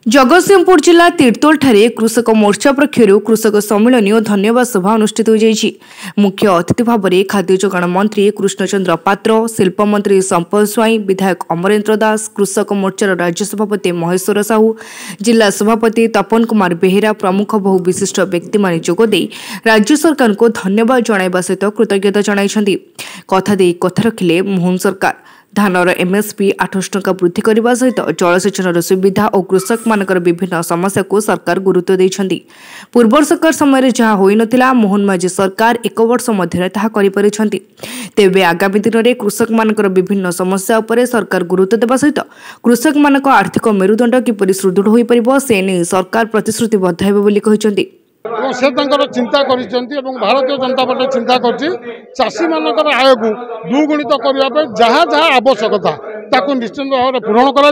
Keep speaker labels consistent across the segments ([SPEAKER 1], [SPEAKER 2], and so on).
[SPEAKER 1] जगतसिंहपुर जिला तीर्तोल ठारे कृषक मोर्चा पक्षर कृषक सम्मेलन और धन्यवाद सभा अनुष्ठित हो जाइछि। मुख्य अतिथि भाव में खाद्य जोगाण मंत्री कृष्णचंद्र पात्र, शिल्प मंत्री संपद स्वाई, विधायक अमरेन्द्र दास, कृषक मोर्चार राज्य सभापति महेश्वर साहू, जिला सभापति तपन कुमार बेहेरा प्रमुख बहु विशिष्ट व्यक्ति मान जोगदे राज्य सरकार को धन्यवाद जणाइबा सहित कृतज्ञता जणाइछन्ति। कथा देई कथा रखिले मोहन सरकार। धानर एमएसपी 800 टंका वृद्धि करने सहित जलसेचन सुविधा और कृषक मानकर विभिन्न समस्या को सरकार गुरुत्व देइछन्ति। पूर्व सरकार समय जहाँ होई नथिला मोहन माझी सरकार 1 वर्ष मध्य ताहा करि परिछन्ति। तेबे आगामी दिन में कृषक मानकर विभिन्न समस्या उपरे सरकार गुरुत्व देवा सहित कृषक मानक आर्थिक मेरुदंड किपरि सुदृढ़ होई परिबो से नै सरकार प्रतिश्रुतिबद्ध हेबे बोली कहिछन्ति।
[SPEAKER 2] से चिंता भारतीय जनता पार्टी चिंता चाषी मान आय को दुगुणित करने जहाँ जहाँ आवश्यकता ताकू निश्चित भाव में पूरण कर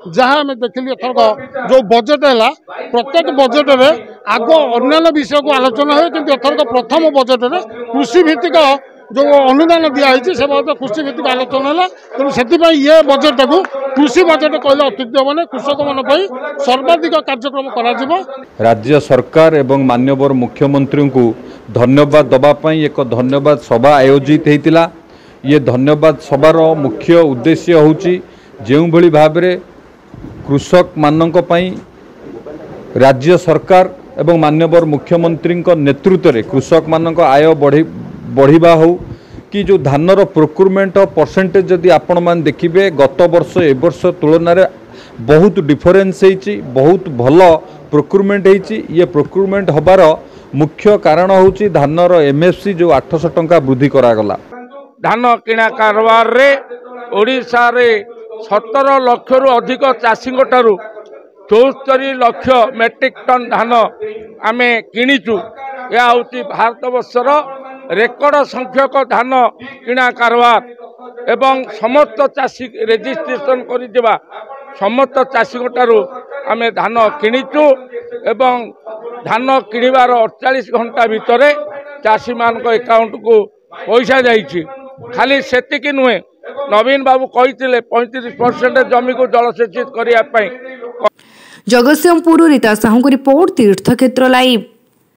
[SPEAKER 2] जहाँ आम देखिली एथरक जो बजेट है प्रत्येक बजेट में आग अन्य विषय को आलोचना हुए कि एथरक प्रथम बजेट में कृषि भित्तिक जो अनुदान दिखाई से कृषि भित्तिक आलोचना है। तेणु से ये बजेट को कृषि बजेट कहले अत्युक्ति हेनी कृषक मान सर्वाधिक कार्यक्रम कर
[SPEAKER 3] राज्य सरकार एवं माननीय मुख्यमंत्री को धन्यवाद दवापाई एक धन्यवाद सभा आयोजित होता। ये धन्यवाद सभार मुख्य उद्देश्य होची जो भली भाव में कृषक मानक पई राज्य सरकार एवं माननीय मुख्यमंत्री नेतृत्व में कृषक मानक आय बढ़िबा हो कि जो धानर प्रोक्यूरमेंट परसेंटेज जदि आपण मान देखिबे गत वर्ष ए वर्ष तुलन में बहुत डिफरेन्स होइछि, बहुत भल प्रोक्यूरमेंट होइछि। ये प्रोक्यूरमेंट हबार मुख्य कारण होछि धानर एमएसपी जो 800 टंका वृद्धि करागला।
[SPEAKER 4] धान किणा कारबार रे ओडिशा रे 17 लाख रु अधिक चाषी ठारू 74 लाख मेट्रिक टन धान आमे किणीचु। यह हूँ भारत वर्षर रेकर्ड संख्यक धान किणा कारबार एवं समस्त चाषी रेजिस्ट्रेशन कर समस्त चाषी ठारू आमे धान किणीचु एवं धान किणवार 48 घंटा भितर चाषी मान अकाउंट को पैसा जाइछि। खाली सेतिकी नुहे नवीन बाबू कही 35% जमी को जलसेचित करने।
[SPEAKER 1] जगतसिंहपुर रीता साहू को रिपोर्ट तीर्थक्षेत्र लाइव।